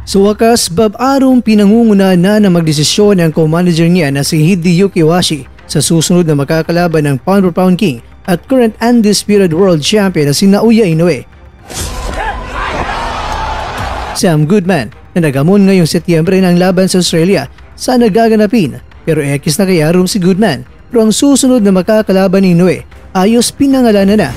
Sa wakas, Bob Arum pinangunguna na magdesisyon ang co-manager niya na si Hideyuki Iwashi sa susunod na makakalaban ng Pound for Pound King at current undisputed world champion na si Naoya Inoue. Sam Goodman na nagamon ngayong Setyembre ng laban sa Australia sa nagaganapin pero ekis na kay Arum si Goodman pero ang susunod na makakalaban ni Inoue ayos pinangalanan na.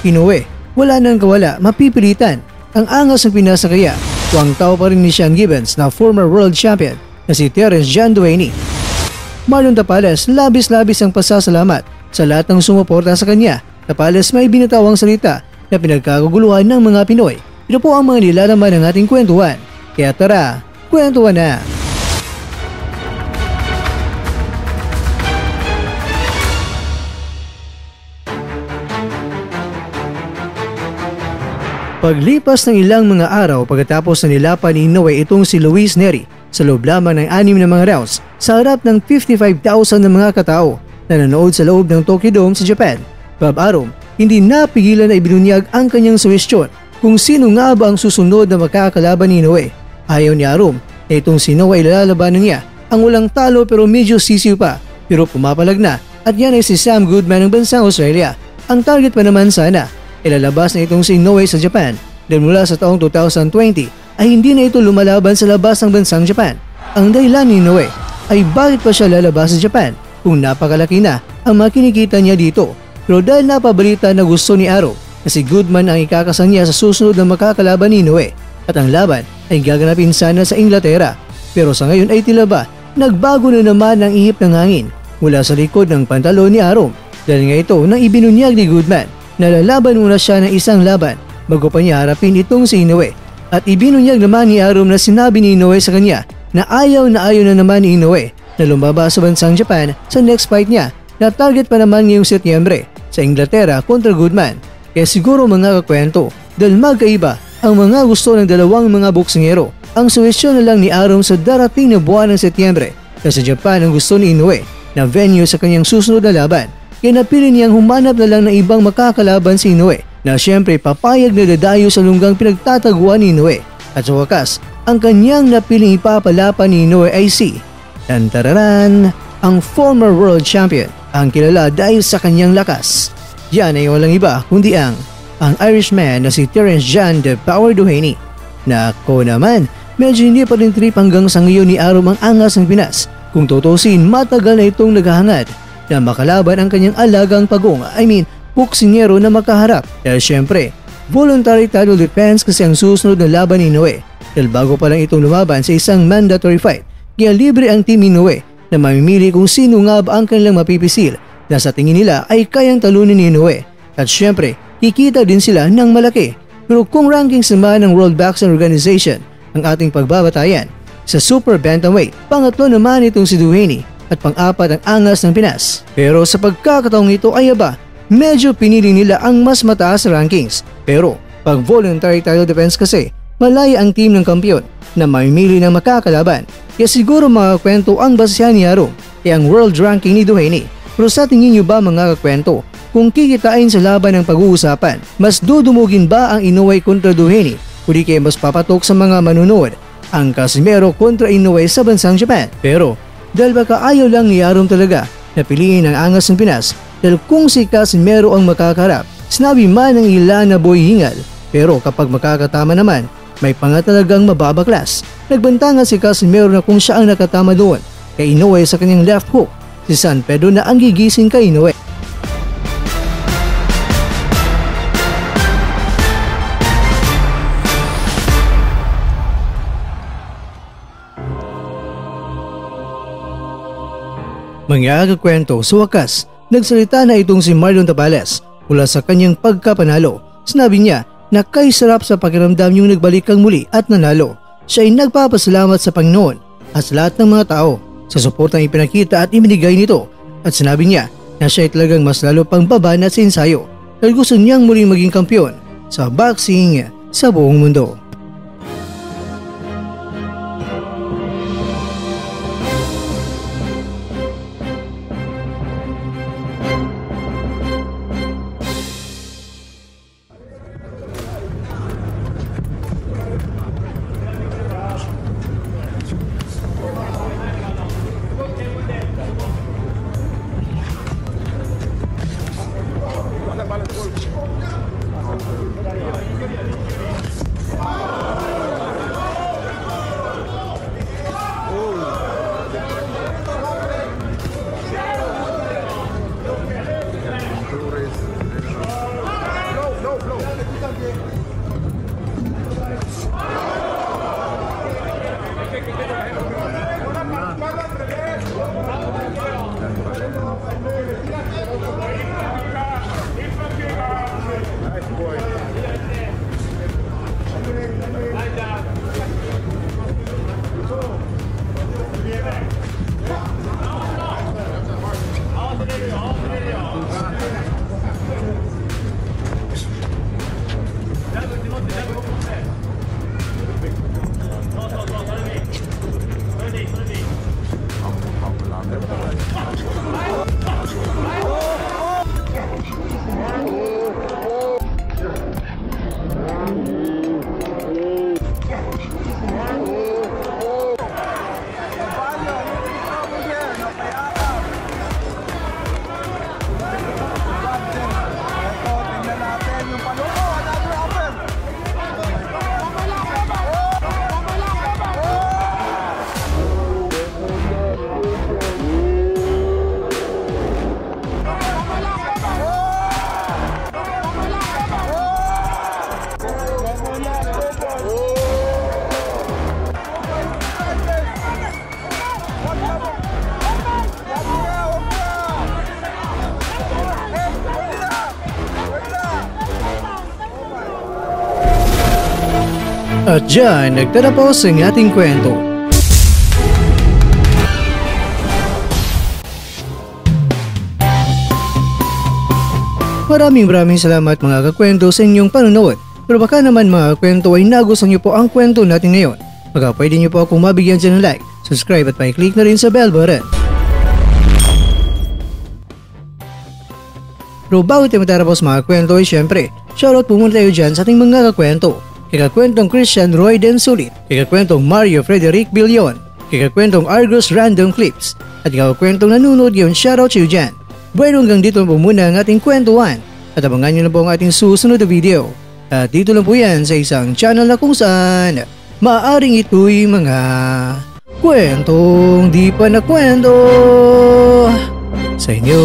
Inoue, wala nang kawala, mapipilitan. Ang angas ng pinasa kaya, tuwang tao pa rin ni Sean Gibbons na former world champion na si Terence John Duhaney. Marlon Tapales, labis-labis ang pasasalamat sa lahat ng sumuporta sa kanya. Tapales may binatawang salita na pinagkaguguluhan ng mga Pinoy. Ito po ang mga nilalaman ng ating kwentuhan. Kaya tara, kwentuhan na! Paglipas ng ilang mga araw pagkatapos na nilapan ni Inoue itong si Luis Nery sa loob lamang ng 6 na mga rounds sa harap ng 55,000 na mga katao na nanood sa loob ng Tokyo Dome sa Japan, Bob Arum hindi napigilan na ibinunyag ang kanyang suwestyon kung sino nga ba ang susunod na makakalaban ni Inoue. Ayaw ni Arum na itong si Inoue ay ilalabanan niya ang walang talo pero medyo sisiw pa pero pumapalag na at yan ay si Sam Goodman ng bansang Australia. Ang target pa naman sana ilalabas na itong si Inoue sa Japan dahil mula sa taong 2020 ay hindi na ito lumalaban sa labas ng bansang Japan. Ang dahilan ni Inoue ay bakit pa siya lalabas sa Japan kung napakalaki na ang makinikita niya dito. Pero dahil napabalita na gusto ni Arum na si Goodman ang ikakasal niya sa susunod na makakalaban ni Inoue at ang laban ay gaganapin sana sa Inglaterra. Pero sa ngayon ay tila ba nagbago na naman ang ihip ng hangin mula sa likod ng pantalon ni Arum dahil nga ito nang ibinunyag ni Goodman na lalaban muna siya ng isang laban bago pa niya harapin itong si Inoue. At ibinunyag naman ni Arum na sinabi ni Inoue sa kanya na ayaw na naman ni Inoue na lumabas sa bansang Japan sa next fight niya na target pa naman ngayong Setyembre sa Inglaterra kontra Goodman. Kaya siguro mga kakwento dahil magkaiba ang mga gusto ng dalawang mga boksingero. Ang suwestyon na lang ni Arum sa darating na buwan ng Setyembre na sa Japan ang gusto ni Inoue na venue sa kanyang susunod na laban. Kaya napili niyang humanap na lang ng ibang makakalaban si Inoue na siyempre papayag na dadayo sa lunggang pinagtataguan ni Inoue. At sa wakas, ang kanyang napiling ipapalaban ni Inoue ay si Tantararan, ang former world champion, ang kilala dahil sa kanyang lakas. Yan ay walang iba kundi ang Irishman na si Terence John "The Power" Duhaney. Nako naman, medyo hindi pa rin trip hanggang sa ngayon ni Arum ang angas ng Pinas. Kung tutusin, matagal na itong naghahangad na makalaban ang kanyang alagang pagong, boksingero na makaharap. Dahil syempre, voluntary title defense kasi ang susunod na laban ni Inoue. Dahil bago pa lang itong lumaban sa isang mandatory fight, kaya libre ang team Inoue na mamimili kung sino nga ba ang kanilang mapipisil na sa tingin nila ay kayang talunin ni Inoue. At syempre, kikita din sila ng malaki. Pero kung rankings naman ng World Boxing Organization ang ating pagbabatayan, sa super bantamweight, pangatlo naman itong si Duhaney at pang-apat ang angas ng Pinas. Pero sa pagkakataong ito ay medyo pinili nila ang mas mataas na rankings. Pero pag voluntary title defense kasi, malaya ang team ng kampiyon na mamimili ng makakalaban. Kaya siguro mga kwento ang basehan ni Arum ay ang world ranking ni Duhaney. Pero sa tingin nyo ba mga kakwento, kung kikitain sa laban ng pag-uusapan, mas dudumugin ba ang Inoue kontra Duhaney o di kaya mas papatok sa mga manunood ang Casimero kontra Inoue sa bansang Japan? Pero dahil baka ayaw lang ni Arum talaga na piliin ang angas ng Pinas dahil kung si Casimero ang makakarap, sinabi man ng ilan na boy hingal. Pero kapag makakatama naman, may pangatalagang mababaklas. Nagbanta nga si Casimero na kung siya ang nakatama doon kay Inoue sa kanyang left hook, si San Pedro na ang gigising kay Inoue. Mga kakwento, sa wakas, nagsalita na itong si Marlon Tapales mula sa kanyang pagkapanalo. Sinabi niya na kay sarap sa pakiramdam yung nagbalik kang muli at nanalo. Siya ay nagpapasalamat sa Panginoon at sa lahat ng mga tao sa suportang ipinakita at ibinigay nito. At sinabi niya na siya ay talagang mas lalo pang babanat sa ensayo dahil gusto niyang muling maging kampiyon sa boxing sa buong mundo. At dyan, nagtatapos ang ating kwento. Maraming salamat mga kakwento sa inyong panonood. Pero baka naman mga kakwento ay nagustuhan niyo po ang kwento natin ngayon. Baka pwede niyo po akong mabigyan dyan ng like, subscribe at pa-click na rin sa bell button. Pero bago tayo matapos mga kwento ay syempre, shoutout po muna tayo dyan sa ating mga kakwento. Kikakwentong Christian Roy Densulit, kikakwentong Mario Frederic Billion, kikakwentong Argos Random Clips, at kikakwentong nanonood yun, shoutout siyo dyan. Bueno, hanggang dito po muna ang ating kwentuhan at abangan nyo na po ang ating susunod na video. At dito lang po yan sa isang channel na kung saan maaaring ito'y mga kwentong di pa nakwento sa inyo.